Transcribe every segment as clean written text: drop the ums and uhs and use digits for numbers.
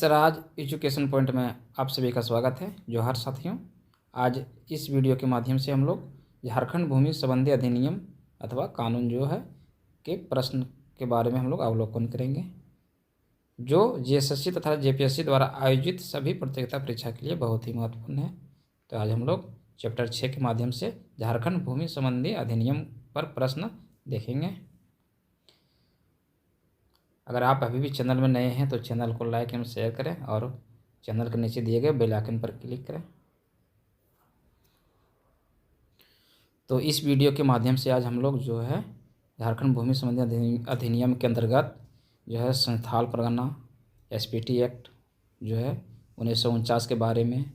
Swaraj education point में आप सभी का स्वागत है। जोहार साथियों, आज इस वीडियो के माध्यम से हम लोग झारखंड भूमि संबंधी अधिनियम अथवा कानून जो है के प्रश्न के बारे में हम लोग अवलोकन करेंगे, जो जेएसएससी तथा जेपीएससी द्वारा आयोजित सभी प्रतियोगिता परीक्षा के लिए बहुत ही महत्वपूर्ण है। तो आज हम लोग चैप्टर 6 के माध्यम से झारखंड भूमि संबंधी अधिनियम पर प्रश्न देखेंगे। अगर आप अभी भी चैनल में नए हैं तो चैनल को लाइक एवं शेयर करें और चैनल के नीचे दिए गए बेल आइकन पर क्लिक करें। तो इस वीडियो के माध्यम से आज हम लोग जो है झारखंड भूमि संबंधी अधिनियम के अंतर्गत जो है संथाल परगना एसपीटी एक्ट जो है 1949 के बारे में,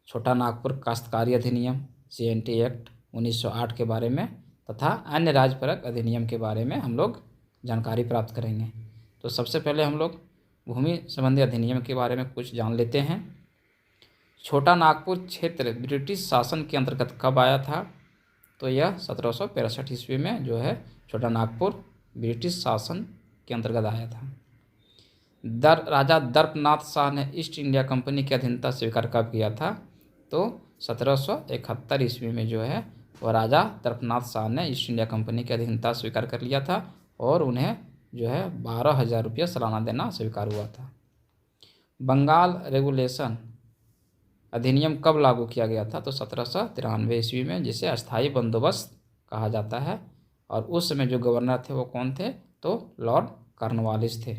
छोटा नागपुर काश्तकारी अधिनियम सीएनटी एक्ट 1908 के बारे में तथा अन्य राज्यपरक अधिनियम के बारे में हम लोग जानकारी प्राप्त करेंगे। तो सबसे पहले हम लोग भूमि संबंधी अधिनियम के बारे में कुछ जान लेते हैं। छोटा नागपुर क्षेत्र ब्रिटिश शासन के अंतर्गत कब आया था? तो यह 1763 ईस्वी में जो है छोटा नागपुर ब्रिटिश शासन के अंतर्गत आया था। राजा दर्पनाथ शाह ने ईस्ट इंडिया कंपनी की अधीनता स्वीकार कब किया था? तो 1771 ईस्वी में जो है वह राजा दर्पनाथ शाह ने ईस्ट इंडिया कंपनी की अधीनता स्वीकार कर लिया था और उन्हें जो है 12,000 रुपया सालाना देना स्वीकार हुआ था। बंगाल रेगुलेशन अधिनियम कब लागू किया गया था? तो 1793 ईस्वी में, जिसे अस्थायी बंदोबस्त कहा जाता है, और उस समय जो गवर्नर थे वो कौन थे? तो लॉर्ड कॉर्नवालिस थे।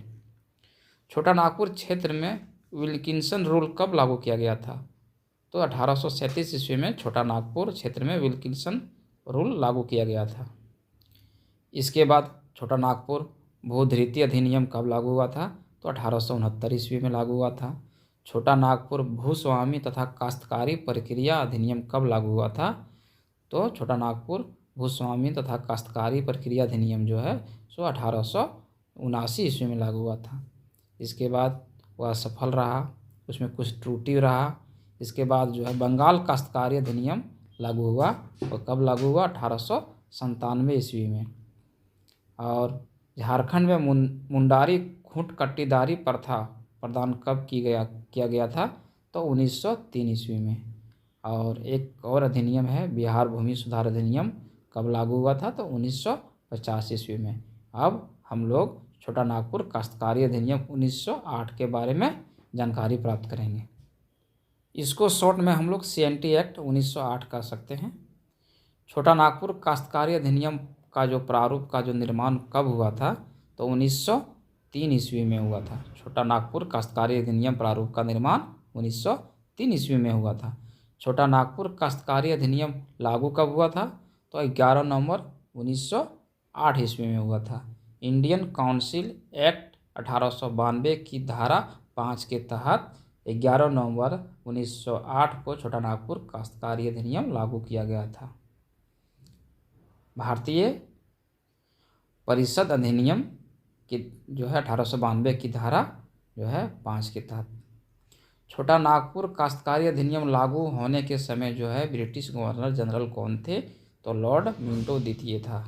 छोटा नागपुर क्षेत्र में विल्किंसन रूल कब लागू किया गया था? तो 1837 ईस्वी में छोटा नागपुर क्षेत्र में विल्किंसन रूल लागू किया गया था। इसके बाद छोटा नागपुर भूधृति अधिनियम कब लागू हुआ था? तो 1869 ईस्वी में लागू हुआ था। छोटा नागपुर भूस्वामी तथा काश्तकारी प्रक्रिया अधिनियम कब लागू हुआ था? तो छोटा नागपुर भूस्वामी तथा काश्तकारी प्रक्रिया अधिनियम जो है सो 1879 ईस्वी में लागू हुआ था। इसके बाद वह सफल रहा, उसमें कुछ त्रुटि रहा। इसके बाद जो है बंगाल काश्तकारी अधिनियम लागू हुआ, और कब लागू हुआ? 1897 ईस्वी में। और झारखंड में मुंडारी खूंट कट्टीदारी प्रथा प्रदान कब किया गया था? तो 1903 ईस्वी में। और एक और अधिनियम है बिहार भूमि सुधार अधिनियम, कब लागू हुआ था? तो 1950 ईस्वी में। अब हम लोग छोटा नागपुर काश्तकारी अधिनियम 1908 के बारे में जानकारी प्राप्त करेंगे। इसको शॉर्ट में हम लोग सीएनटी एक्ट 1908 कर सकते हैं। छोटा नागपुर काश्तकारी अधिनियम का जो प्रारूप का जो निर्माण कब हुआ था? तो 1903 ईस्वी में हुआ था। छोटा नागपुर काश्तकारी अधिनियम प्रारूप का निर्माण 1903 ईस्वी में हुआ था। छोटा नागपुर काश्तकारी अधिनियम लागू कब हुआ था? तो 11 नवंबर 1908 ईस्वी में हुआ था। इंडियन काउंसिल एक्ट 1892 की धारा 5 के तहत 11 नवंबर 1908 को छोटा नागपुर काश्तकारी अधिनियम लागू किया गया था। भारतीय परिषद अधिनियम की जो है 1892 की धारा जो है 5 के तहत। छोटा नागपुर काश्तकारी अधिनियम लागू होने के समय जो है ब्रिटिश गवर्नर जनरल कौन थे? तो लॉर्ड मिंटो द्वितीय था।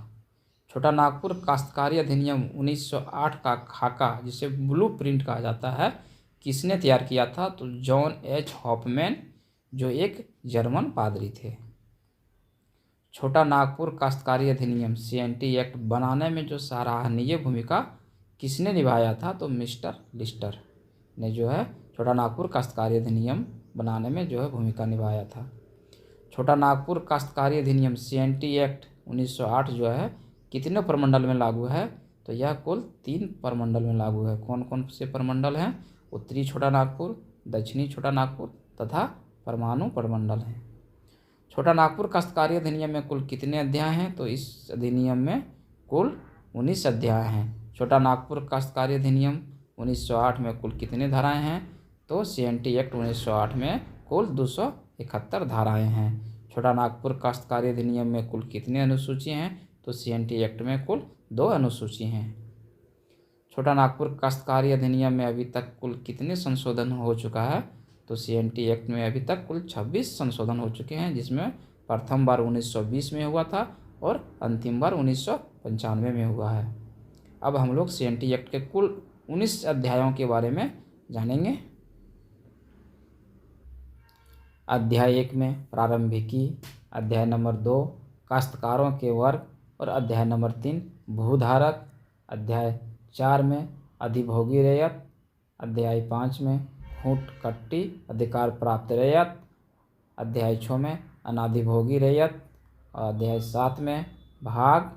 छोटा नागपुर काश्तकारी अधिनियम 1908 का खाका, जिसे ब्लू प्रिंट कहा जाता है, किसने तैयार किया था? तो जॉन एच हॉफमैन, जो एक जर्मन पादरी थे। छोटा नागपुर काश्तकारी अधिनियम सीएनटी एक्ट बनाने में जो सराहनीय भूमिका किसने निभाया था? तो मिस्टर लिस्टर ने जो है छोटा नागपुर काश्तकारी अधिनियम बनाने में जो है भूमिका निभाया था। छोटा नागपुर काश्तकारी अधिनियम सीएनटी एक्ट 1908 जो है कितने प्रमंडल में लागू है? तो यह कुल 3 प्रमंडल में लागू है। कौन कौन से प्रमंडल हैं? उत्तरी छोटा नागपुर, दक्षिणी छोटा नागपुर तथा परमाणु प्रमंडल हैं। छोटा नागपुर काश्तकारी अधिनियम में कुल कितने अध्याय हैं? तो इस अधिनियम में कुल 19 अध्याय हैं। छोटा नागपुर काश्तकारी अधिनियम 1908 में कुल कितने धाराएं हैं? तो सीएनटी एक्ट 1908 में कुल 271 धाराएं हैं। छोटा नागपुर काश्तकारी अधिनियम में कुल कितने अनुसूची हैं? तो सीएनटी एक्ट में कुल 2 अनुसूची हैं। छोटा नागपुर काश्तकारी अधिनियम में अभी तक कुल कितने संशोधन हो चुका है? तो सीएनटी एक्ट में अभी तक कुल 26 संशोधन हो चुके हैं, जिसमें प्रथम बार 1920 में हुआ था और अंतिम बार 1995 में हुआ है। अब हम लोग सीएनटी एक्ट के कुल 19 अध्यायों के बारे में जानेंगे। अध्याय 1 में प्रारंभिकी, अध्याय नंबर 2 काश्तकारों के वर्ग और अध्याय नंबर 3 भूधारक, अध्याय 4 में अधिभोगी रैयत, अध्याय 5 में खूंट कट्टी अधिकार प्राप्त रैयत, अध्याय 6 में अनाधिभोगी रैयत और अध्याय 7 में भाग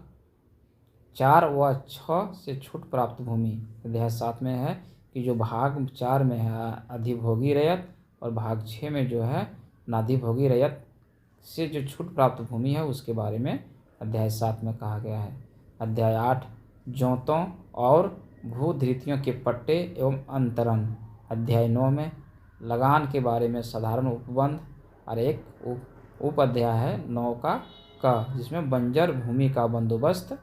4 व 6 से छूट प्राप्त भूमि। अध्याय 7 में है कि जो भाग 4 में है अधिभोगी रैयत और भाग 6 में जो है अनाधिभोगी रैयत से जो छूट प्राप्त भूमि है उसके बारे में अध्याय 7 में कहा गया है। अध्याय 8 जोतों और भूधृतियों के पट्टे एवं अंतरण। अध्याय 9 में लगान के बारे में साधारण उपबंध और एक उप अध्याय है 9 का जिसमें बंजर भूमि का बंदोबस्त।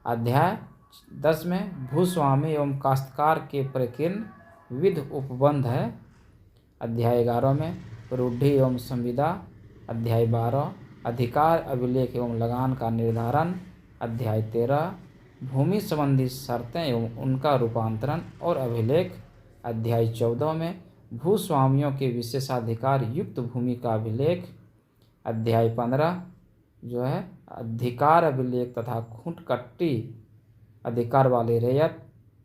अध्याय 10 में भूस्वामी एवं काश्तकार के प्रकीर्ण विविध उपबंध है। अध्याय 11 में रूढ़ि एवं संविदा। अध्याय 12 अधिकार अभिलेख एवं लगान का निर्धारण। अध्याय 13 भूमि संबंधी शर्तें एवं उनका रूपांतरण और अभिलेख। अध्याय 14 में भूस्वामियों के विशेषाधिकार युक्त भूमि का अभिलेख। अध्याय 15 जो है अधिकार अभिलेख तथा खूंट कट्टी अधिकार वाले रैयत,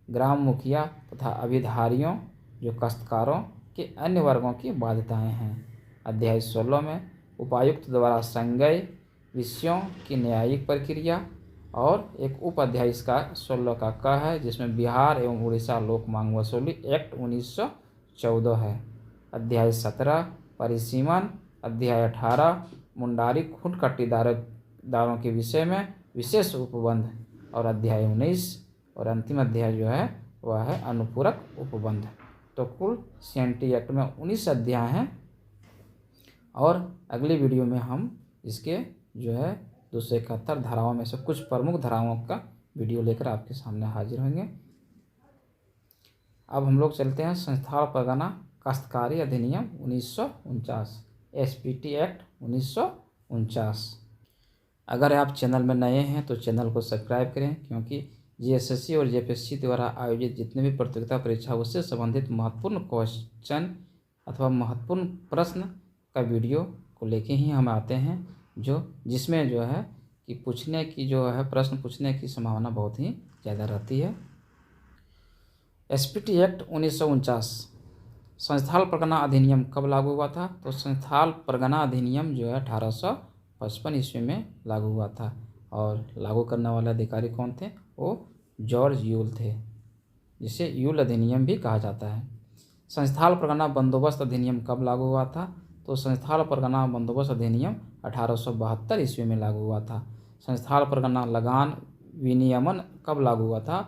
ग्राम मुखिया तथा अभिधारियों जो काश्तकारों के अन्य वर्गों की बाध्यताएं हैं। अध्याय 16 में उपायुक्त द्वारा संज्ञेय विषयों की न्यायिक प्रक्रिया और एक उप अध्याय इसका 16 का क है जिसमें बिहार एवं उड़ीसा लोक मांग वसूली एक्ट 1914 है। अध्याय 17 परिसीमन। अध्याय 18 मुंडारी खूंट कट्टीदारों के विषय में विशेष उपबंध और अध्याय 19 और अंतिम अध्याय जो है वह है अनुपूरक उपबंध। तो कुल CNT एक्ट में 19 अध्याय हैं और अगली वीडियो में हम इसके जो है 271 धाराओं में से कुछ प्रमुख धाराओं का वीडियो लेकर आपके सामने हाजिर होंगे। अब हम लोग चलते हैं संस्थान परगना काश्तकारी अधिनियम 1949 SPT एक्ट 1949। अगर आप चैनल में नए हैं तो चैनल को सब्सक्राइब करें क्योंकि GSSC और JPSC द्वारा आयोजित जितने भी प्रतियोगिता परीक्षा उससे संबंधित महत्वपूर्ण क्वेश्चन अथवा महत्वपूर्ण प्रश्न का वीडियो को लेके ही हम आते हैं जिसमें जो है कि पूछने की जो है प्रश्न पूछने की संभावना बहुत ही ज़्यादा रहती है। SPT एक्ट 1949 संस्थान परगना अधिनियम कब लागू हुआ था? तो संस्थान परगना अधिनियम जो है 1855 ईस्वी में लागू हुआ था और लागू करने वाले अधिकारी कौन थे? वो जॉर्ज यूल थे जिसे यूल अधिनियम भी कहा जाता है। संस्थान परगना बंदोबस्त अधिनियम कब लागू हुआ था? तो संस्थान परगना बंदोबस्त अधिनियम 1872 ईस्वी में लागू हुआ था। संस्थान परगना लगान विनियमन कब लागू हुआ था?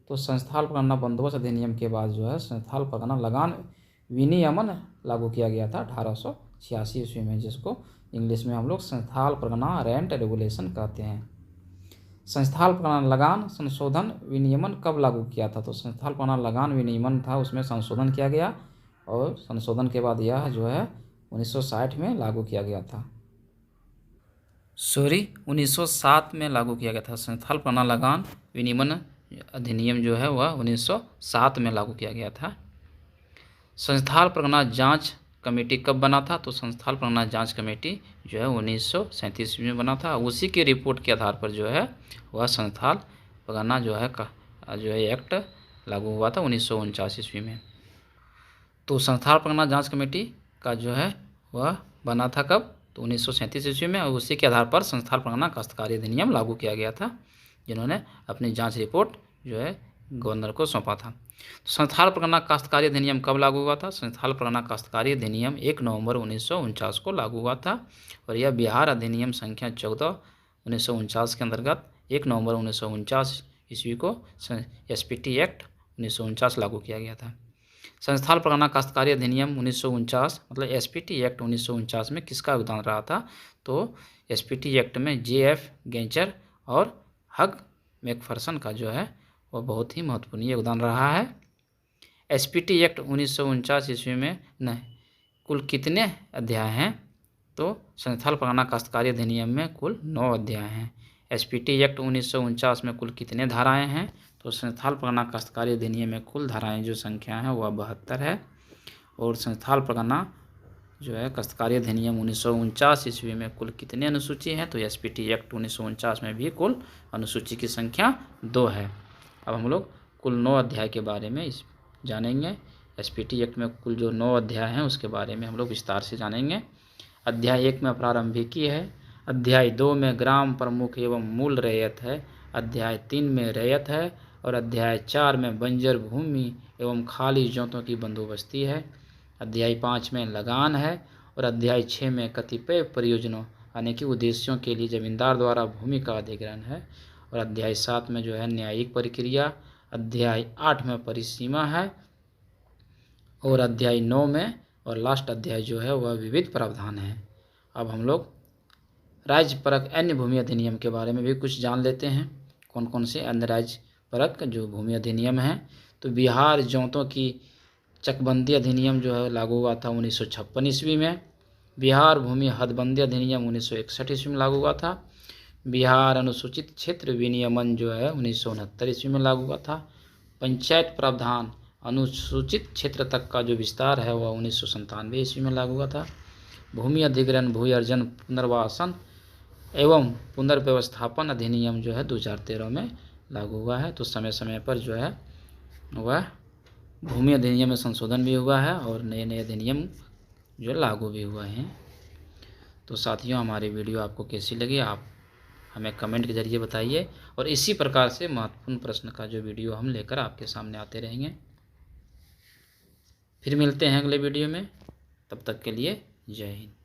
तो संस्थान परगना बंदोबस्त अधिनियम के बाद जो है संस्थान परगना लगान विनियमन लागू किया गया था 1886 ईस्वी में, जिसको इंग्लिश में हम लोग संस्थान परगना रेंट रेगुलेशन कहते हैं। संस्थान परगना लगान संशोधन विनियमन कब लागू किया था? तो संस्थान परगना लगान विनियमन था उसमें संशोधन किया गया और संशोधन के बाद यह जो है 1960 में लागू किया गया था। 1907 में लागू किया गया था। संस्थान परगना लगान विनियमन अधिनियम जो है वह 1907 में लागू किया गया था। संस्थान परगना जांच कमेटी कब बना था? तो संस्थान परगना जांच कमेटी जो है 1937 में बना था। उसी के रिपोर्ट के आधार पर जो है वह संस्थान परगना जो है एक्ट लागू हुआ था 1949 ईस्वी में। तो संस्थान परगना जांच कमेटी का जो है वह बना था कब? तो 1937 ईस्वी में और उसी के आधार पर संस्थान परगना काश्तकारी अधिनियम लागू किया गया था, जिन्होंने अपनी जांच रिपोर्ट जो है गवर्नर को सौंपा था। तो संस्थान परगना काश्तकारी अधिनियम कब लागू हुआ था? संस्थान परगना काश्तकारी अधिनियम 1 नवंबर 1949 को लागू हुआ था और यह बिहार अधिनियम संख्या 14 1949 के अंतर्गत 1 नवंबर 1949 ईस्वी को SPT एक्ट 1949 लागू किया गया था। संस्थान परगना काश्तकारी अधिनियम 1949 मतलब SPT एक्ट 1949 में किसका योगदान रहा था? तो SPT एक्ट में JF गेंचर और हग मैकफरसन का जो है वह बहुत ही महत्वपूर्ण योगदान रहा है। SPT एक्ट 1949 ईस्वी में कुल कितने अध्याय हैं? तो संस्थान परगना काश्तकारी अधिनियम में कुल 9 अध्याय हैं। SPT एक्ट 1949 में कुल कितने धाराएं हैं? तो संथाल परगना काश्तकारी अधिनियम में कुल धाराएं जो संख्या है वह 72 है। और संथाल परगना जो है काश्तकारी अधिनियम 1949 ईस्वी में कुल कितने अनुसूची हैं, तो एसपीटी एक्ट 1949 में भी कुल अनुसूची की संख्या 2 है। अब हम लोग कुल 9 अध्याय के बारे में जानेंगे। एसपीटी एक्ट में कुल जो 9 अध्याय हैं उसके बारे में हम लोग विस्तार से जानेंगे। अध्याय 1 में प्रारंभिकी है। अध्याय 2 में ग्राम प्रमुख एवं मूल रैयत है। अध्याय 3 में रैयत है। और अध्याय 4 में बंजर भूमि एवं खाली जोतों की बंदोबस्ती है। अध्याय 5 में लगान है। और अध्याय 6 में कतिपय प्रयोजनों यानी कि उद्देश्यों के लिए जमींदार द्वारा भूमि का अधिग्रहण है। और अध्याय 7 में जो है न्यायिक प्रक्रिया। अध्याय 8 में परिसीमा है। और अध्याय 9 में और लास्ट अध्याय जो है वह विविध प्रावधान है। अब हम लोग राज्य परक अन्य भूमि अधिनियम के बारे में भी कुछ जान लेते हैं। कौन कौन से अन्य राज्य परक जो भूमि अधिनियम है, तो बिहार जोतों की चकबंदी अधिनियम जो है लागू हुआ था 1956 ईस्वी में। बिहार भूमि हदबंदी अधिनियम 1961 ईस्वी में लागू हुआ था। बिहार अनुसूचित क्षेत्र विनियमन जो है 1969 ईस्वी में लागू हुआ था। पंचायत प्रावधान अनुसूचित क्षेत्र तक का जो विस्तार है वह 1997 ईस्वी में लागू हुआ था। भूमि अधिग्रहण भू अर्जन पुनर्वासन एवं पुनर्व्यवस्थापन अधिनियम जो है 2013 में लागू हुआ है। तो समय समय पर जो है वह भूमि अधिनियम में संशोधन भी हुआ है और नए नए अधिनियम जो लागू भी हुए हैं। तो साथियों, हमारी वीडियो आपको कैसी लगी आप हमें कमेंट के जरिए बताइए। और इसी प्रकार से महत्वपूर्ण प्रश्न का जो वीडियो हम लेकर आपके सामने आते रहेंगे। फिर मिलते हैं अगले वीडियो में, तब तक के लिए जय हिंद।